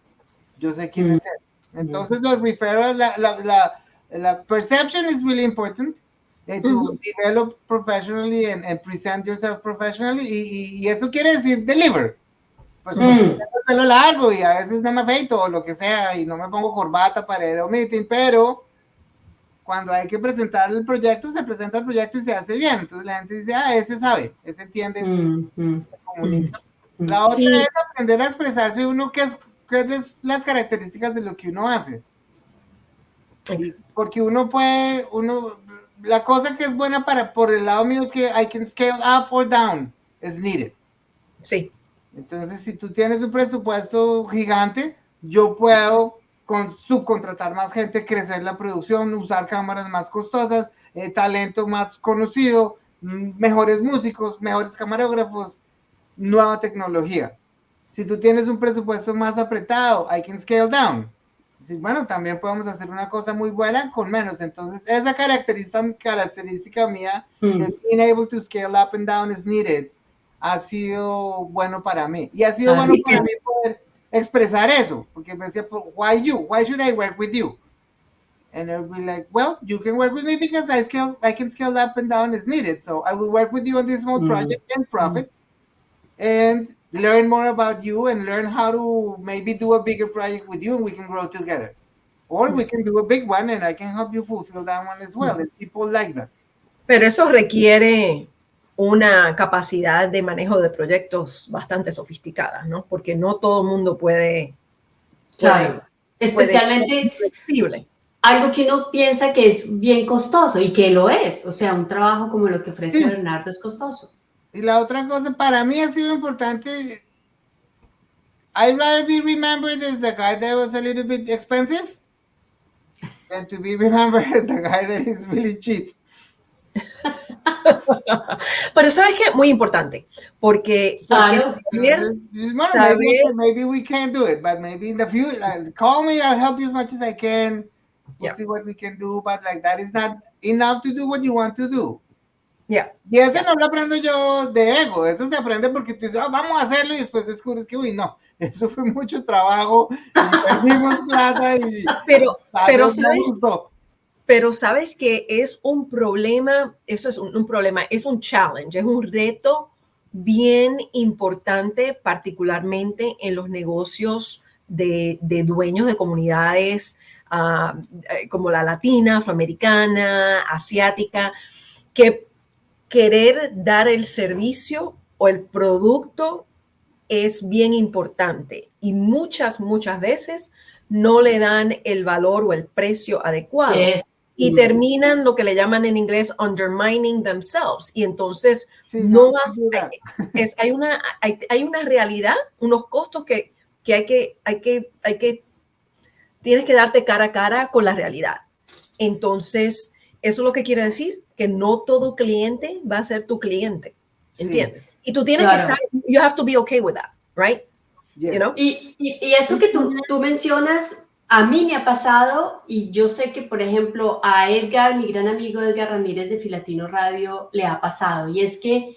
Yo sé quién es él. Entonces los referrals, la perception is really important. To develop professionally and present yourself professionally, y eso quiere decir deliver. Pues tengo el pelo largo y a veces no me afeito o lo que sea y no me pongo corbata para ir a un meeting, pero cuando hay que presentar el proyecto, se presenta el proyecto y se hace bien. Entonces la gente dice, ese sabe, ese entiende, se comunica. La otra es aprender a expresarse uno, qué es las características de lo que uno hace. Porque la cosa que es buena por el lado mío es que I can scale up or down as needed. Sí. Entonces, si tú tienes un presupuesto gigante, yo puedo subcontratar más gente, crecer la producción, usar cámaras más costosas, talento más conocido, mejores músicos, mejores camarógrafos, nueva tecnología. Si tú tienes un presupuesto más apretado, I can scale down. Bueno, también podemos hacer una cosa muy buena con menos. Entonces, esa característica mía de being able to scale up and down as needed ha sido bueno para mí. Y ha sido bueno para mí poder expresar eso, porque me decía, why you? Why should I work with you? And I'll be like, well, you can work with me because I can scale up and down as needed. So I will work with you on this small project and profit and learn more about you and learn how to maybe do a bigger project with you and we can grow together. Or we can do a big one and I can help you fulfill that one as well. And people like that. Pero eso requiere una capacidad de manejo de proyectos bastante sofisticada, ¿no? Porque no todo el mundo puede... Claro, especialmente flexible. Algo que uno piensa que es bien costoso y que lo es. O sea, un trabajo como lo que ofrece Bernardo es costoso. Y la otra cosa, para mí ha sido importante, I'd rather be remembered as the guy that was a little bit expensive than to be remembered as the guy that is really cheap. Pero ¿sabes qué? Muy importante, porque maybe we can't do it, but maybe in the future, call me, I'll help you as much as I can. We'll see what we can do, but like that is not enough to do what you want to do. Yeah. Y eso no lo aprendo yo de ego, eso se aprende porque tú dices, vamos a hacerlo y después descubres que, uy, no, eso fue mucho trabajo, y perdimos plata y... Pero sabes que es un problema, eso es un problema, es un challenge, es un reto bien importante, particularmente en los negocios de dueños de comunidades como la latina, afroamericana, asiática, que querer dar el servicio o el producto es bien importante y muchas veces no le dan el valor o el precio adecuado y terminan lo que le llaman en inglés undermining themselves y entonces hay una realidad, unos costos que tienes que darte cara a cara con la realidad. Entonces, eso es lo que quiere decir que no todo cliente va a ser tu cliente, ¿entiendes? Sí. Y tú tienes que estar, you have to be okay with that, right? Yes. You know? Y eso que tú mencionas, a mí me ha pasado, y yo sé que, por ejemplo, a Edgar, mi gran amigo Edgar Ramírez de Filatino Radio, le ha pasado, y es que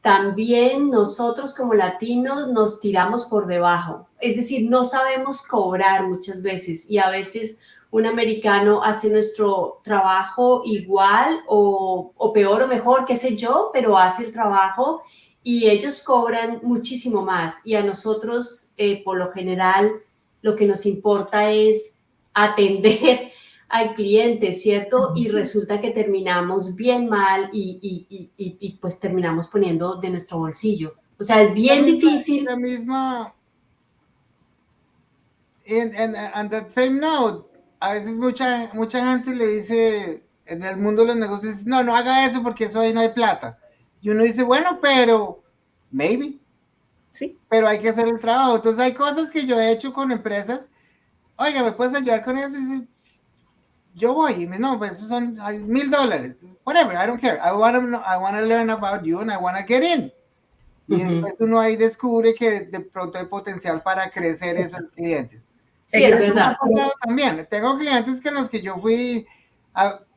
también nosotros como latinos nos tiramos por debajo, es decir, no sabemos cobrar muchas veces, y a veces un americano hace nuestro trabajo igual o peor o mejor, qué sé yo, pero hace el trabajo y ellos cobran muchísimo más. Y a nosotros, por lo general, lo que nos importa es atender al cliente, ¿cierto? Y resulta que terminamos bien mal y pues terminamos poniendo de nuestro bolsillo. O sea, es bien difícil. La misma... And that same note, a veces mucha gente le dice en el mundo de los negocios, no haga eso porque eso ahí no hay plata. Y uno dice, bueno, pero maybe. Sí. Pero hay que hacer el trabajo. Entonces hay cosas que yo he hecho con empresas. Oiga, ¿me puedes ayudar con eso? Y dice, yo voy. Y me no, pues esos son $1,000. Whatever, I don't care. I want to learn about you and I want to get in. Y después uno ahí descubre que de pronto hay potencial para crecer esos clientes. Sí, es verdad. También tengo clientes con los que yo fui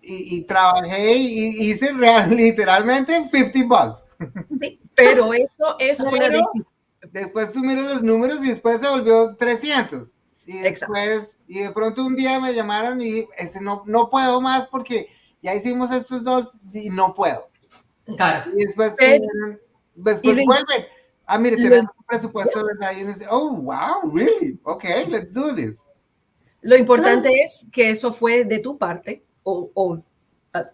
y trabajé y hice literalmente $50. Sí, pero eso es una decisión. Después tú miras los números y después se volvió 300. Y después, y de pronto un día me llamaron y no puedo más porque ya hicimos estos dos y no puedo. Claro. Y después vuelven. Mire, tenemos un presupuesto, ¿verdad? Y uno dice, oh, wow, really? Okay, let's do this. Lo importante es que eso fue de tu parte o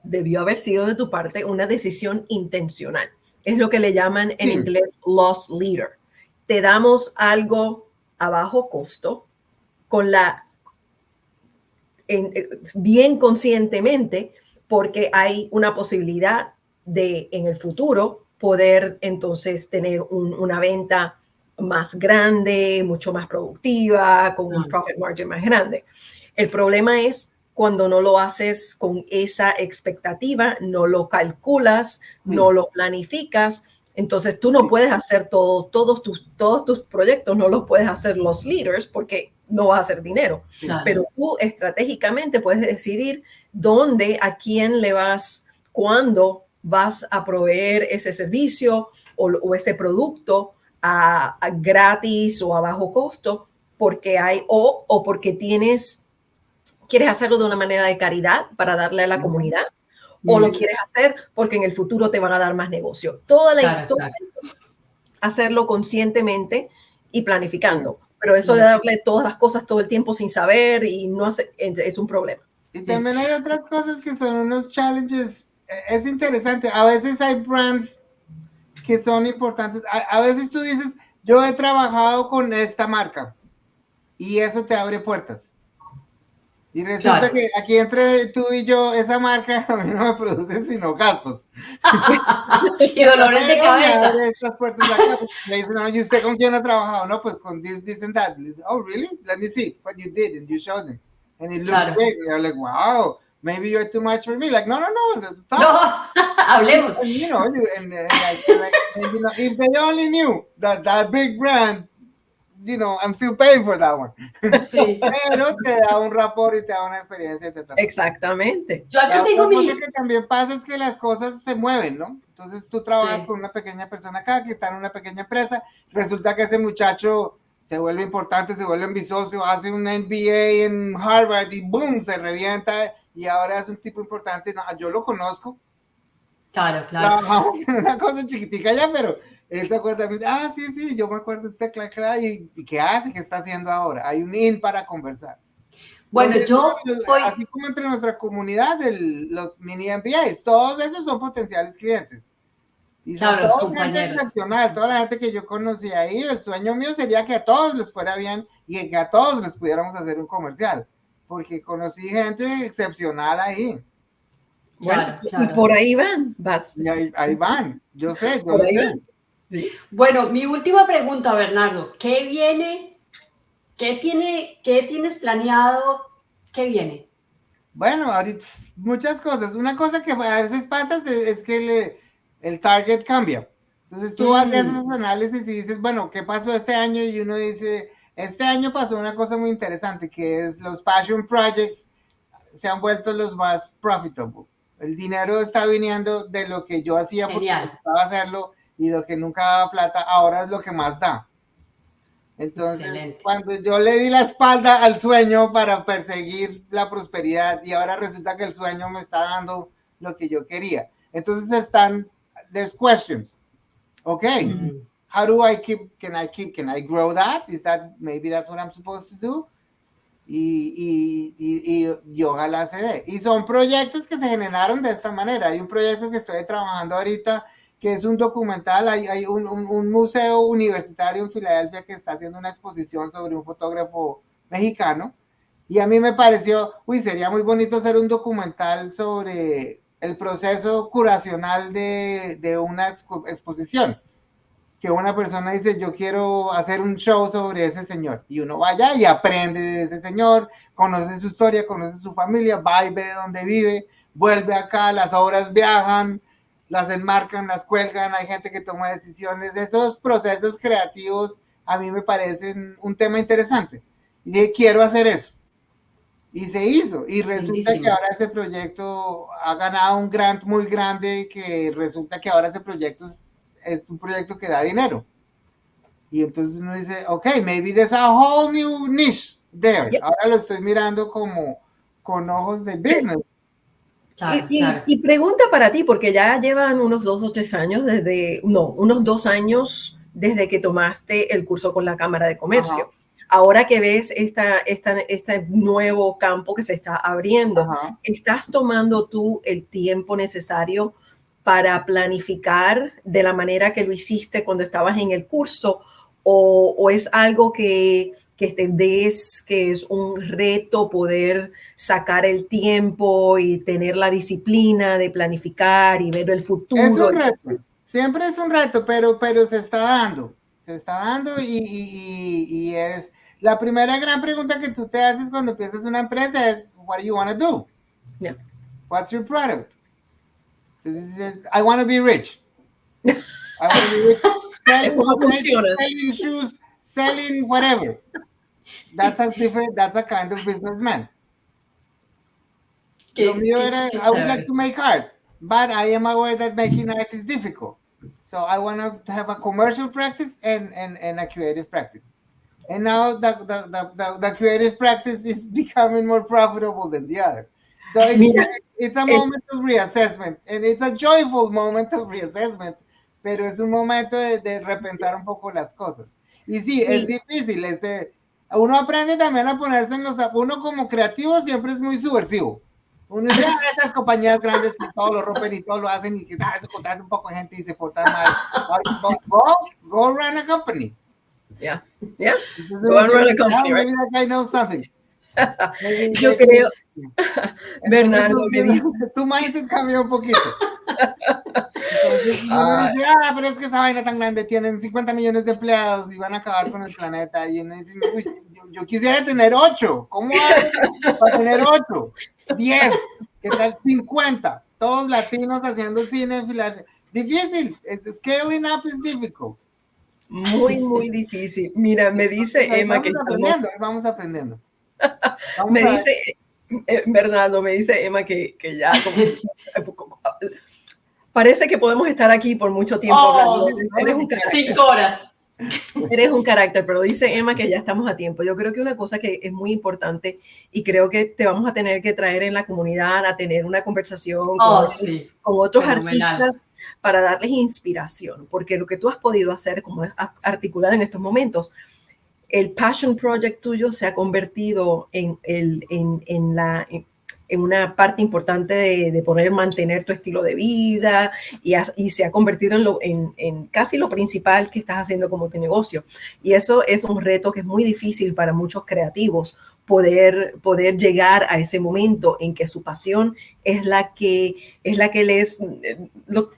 debió haber sido de tu parte una decisión intencional. Es lo que le llaman en inglés loss leader. Te damos algo a bajo costo bien conscientemente porque hay una posibilidad de en el futuro poder entonces tener una venta más grande, mucho más productiva, con un profit margin más grande. El problema es cuando no lo haces con esa expectativa, no lo calculas, no lo planificas, entonces tú no puedes hacer todos tus proyectos, no los puedes hacer los leaders porque no vas a hacer dinero. Claro. Pero tú estratégicamente puedes decidir dónde, a quién le vas, cuándo vas a proveer ese servicio o ese producto a gratis o a bajo costo, porque hay o porque quieres hacerlo de una manera de caridad para darle a la comunidad, o lo quieres hacer porque en el futuro te van a dar más negocio. Toda la historia, hacerlo conscientemente y planificando. Pero eso de darle todas las cosas todo el tiempo sin saber y no hacer, es un problema. Y también hay otras cosas que son unos challenges. Es interesante. A veces hay brands que son importantes. A veces tú dices, yo he trabajado con esta marca y eso te abre puertas. Y resulta que aquí entre tú y yo, esa marca a mí no me produce sino gastos. Y dolores de cabeza. Estas puertas acá, me dicen, no, ¿y usted con quién ha trabajado? No, pues con this and that. Oh, really? Let me see what you did. And you showed them. And it looks great. And they're like, wow, maybe you're too much for me. Like, no, stop. No, hablemos. And, you know, if they only knew that big brand, you know, I'm still paying for that one. Sí. Pero te da un rapport y te da una experiencia. Exactamente. Yo acá tengo cosa que también pasa es que las cosas se mueven, ¿no? Entonces tú trabajas con una pequeña persona acá que está en una pequeña empresa, resulta que ese muchacho se vuelve importante, se vuelve ambicioso, hace un MBA en Harvard y boom, se revienta y ahora es un tipo importante. No, yo lo conozco. Claro. Trabajamos en una cosa chiquitica ya, pero él se acuerda de mí. Ah, sí, yo me acuerdo de usted, claro, ¿y qué hace? ¿Qué está haciendo ahora? Hay un in para conversar. Bueno, así como entre nuestra comunidad, los mini MBAs, todos esos son potenciales clientes. Y son todos gente excepcional, toda la gente que yo conocí ahí, el sueño mío sería que a todos les fuera bien y que a todos les pudiéramos hacer un comercial, porque conocí gente excepcional ahí. Bueno, claro. Y por ahí van, Y ahí van, yo sé. Por ahí van. Sí. Bueno, mi última pregunta, Bernardo, ¿qué viene? ¿Qué tienes planeado? ¿Qué viene? Bueno, ahorita muchas cosas. Una cosa que a veces pasa es que el target cambia. Entonces tú haces esos análisis y dices, bueno, ¿qué pasó este año? Y uno dice, este año pasó una cosa muy interesante, que es los passion projects se han vuelto los más profitable. El dinero está viniendo de lo que yo hacía porque me gustaba hacerlo y lo que nunca daba plata, ahora es lo que más da. Entonces, cuando yo le di la espalda al sueño para perseguir la prosperidad y ahora resulta que el sueño me está dando lo que yo quería. Entonces there's questions. Okay, how do I can I grow that? Maybe that's what I'm supposed to do? Y ojalá se dé. Y son proyectos que se generaron de esta manera. Hay un proyecto que estoy trabajando ahorita que es un documental. Hay un museo universitario en Filadelfia que está haciendo una exposición sobre un fotógrafo mexicano y a mí me pareció, sería muy bonito hacer un documental sobre el proceso curacional de una exposición. Que una persona dice, yo quiero hacer un show sobre ese señor, y uno vaya y aprende de ese señor, conoce su historia, conoce su familia, va y ve dónde vive, vuelve acá, las obras viajan, las enmarcan, las cuelgan, hay gente que toma decisiones. Esos procesos creativos a mí me parecen un tema interesante, y dije, quiero hacer eso, y se hizo, y resulta que ahora ese proyecto ha ganado un grant muy grande, que resulta que ahora ese proyecto es un proyecto que da dinero. Y entonces uno dice, okay, maybe there's a whole new niche there. Yep. Ahora lo estoy mirando como con ojos de business. Y pregunta para ti, porque ya llevan unos 2 o 3 años unos 2 años desde que tomaste el curso con la Cámara de Comercio. Uh-huh. Ahora que ves este nuevo campo que se está abriendo, uh-huh, ¿estás tomando tú el tiempo necesario para planificar de la manera que lo hiciste cuando estabas en el curso, o es algo que te ves que es un reto poder sacar el tiempo y tener la disciplina de planificar y ver el futuro? Es un reto, siempre es un reto, pero se está dando. se está dando y es la primera gran pregunta que tú te haces cuando empiezas una empresa es, what do you want to do? Yeah. What's your product? Entonces, I want to be rich. I want to be rich. Selling shoes, selling whatever. That's a kind of businessman. Lo mío era, I would like to make art, but I am aware that making art is difficult. So I want to have a commercial practice and a creative practice. And now the creative practice is becoming more profitable than the other. So it's a moment of reassessment, and it's a joyful moment of reassessment, pero es un momento de repensar un poco las cosas. Y sí, es difícil, uno aprende también a ponerse uno como creativo siempre es muy subversivo. Uno dice, esas compañías grandes que todo lo rompen y todo lo hacen y que eso contrata un poco de gente y se portan mal. Go run a company. Yeah. Go and run a company, maybe that guy knows something. Yo creo, Bernardo me dice, tu mindset cambió un poquito. Entonces uno dice, pero es que esa vaina tan grande, tienen 50 millones de empleados y van a acabar con el planeta. Y uno dice, yo quisiera tener 8. ¿Cómo hago para tener 8? 10, ¿qué tal 50? Todos latinos haciendo cine en Filadelfia. Difícil, scaling up is difficult. Muy, muy difícil. Mira, me dice Emma que vamos aprendiendo. Me dice, Bernardo, me dice Emma que ya parece que podemos estar aquí por mucho tiempo. Eres un 5 horas. Eres un carácter, pero dice Emma que ya estamos a tiempo. Yo creo que una cosa que es muy importante y creo que te vamos a tener que traer en la comunidad a tener una conversación con otros artistas para darles inspiración, porque lo que tú has podido hacer, como articulado en estos momentos, el passion project tuyo se ha convertido en una parte importante de poder mantener tu estilo de vida y se ha convertido en casi lo principal que estás haciendo como tu negocio. Y eso es un reto que es muy difícil para muchos creativos, poder llegar a ese momento en que su pasión es la que les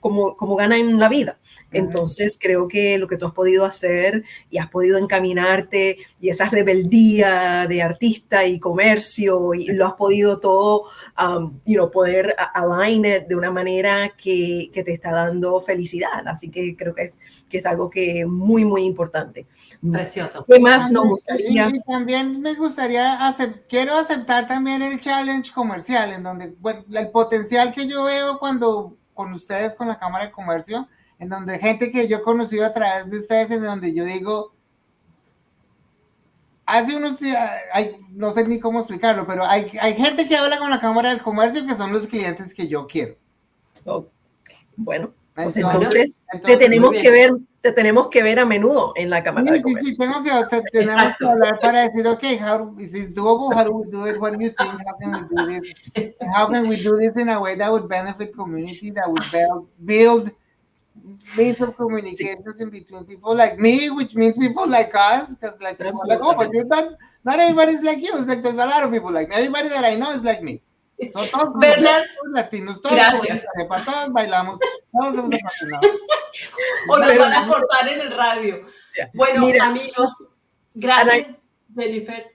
como gana en la vida. Entonces creo que lo que tú has podido hacer y has podido encaminarte y esa rebeldía de artista y comercio y lo has podido todo poder align de una manera que te está dando felicidad. Así que creo que es algo que es muy, muy importante. Precioso. ¿Qué más nos gustaría? Y también me gustaría quiero aceptar también el challenge comercial, en donde, bueno, el potencial que yo veo cuando con ustedes, con la Cámara de Comercio, en donde gente que yo he conocido a través de ustedes, en donde yo digo, hace unos días, no sé ni cómo explicarlo, pero hay gente que habla con la Cámara del Comercio que son los clientes que yo quiero. Bueno, pues entonces te tenemos que ver a menudo en la Cámara de Comercio. Sí, tenemos que hablar para decir, okay, is it doable? How do we do it? What do you think? How can we do this? And how can we do this in a way that would benefit community, that would build means of communications in between people like me, which means people like us, because like but you're not everybody's like you. It's like there's a lot of people like me. Everybody that I know is like me. So todos Bernard, latinos, todos todos bailamos, todos somos apasionados. O nos van a cortar en el radio. Bueno, mira, amigos, gracias, Jennifer.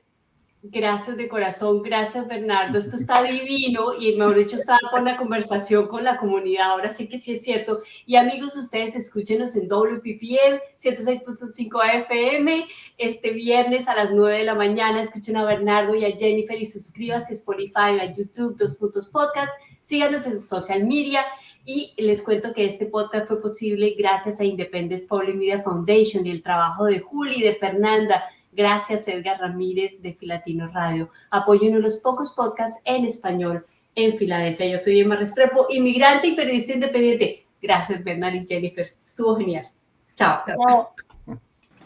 Gracias de corazón, gracias Bernardo, esto está divino y mejor dicho estaba por una conversación con la comunidad, ahora sí que sí es cierto. Y amigos, ustedes escúchenos en WPPM 106.5 FM este viernes a las 9 de la mañana, escuchen a Bernardo y a Jennifer y suscríbanse a Spotify, a YouTube, 2 Puntos Podcast, síganos en social media y les cuento que este podcast fue posible gracias a Independence Public Media Foundation y el trabajo de Juli y de Fernanda. Gracias, Edgar Ramírez de Filatino Radio. Apoyo uno de los pocos podcasts en español en Filadelfia. Yo soy Emma Restrepo, inmigrante y periodista independiente. Gracias, Bernard y Jennifer. Estuvo genial. Chao.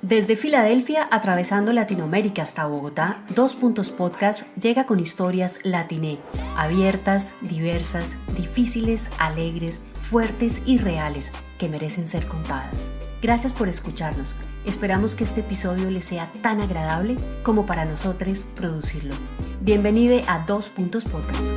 Desde Filadelfia, atravesando Latinoamérica hasta Bogotá, 2 Puntos Podcast llega con historias latiné, abiertas, diversas, difíciles, alegres, fuertes y reales, que merecen ser contadas. Gracias por escucharnos. Esperamos que este episodio les sea tan agradable como para nosotros producirlo. Bienvenido a 2 Puntos Podcast.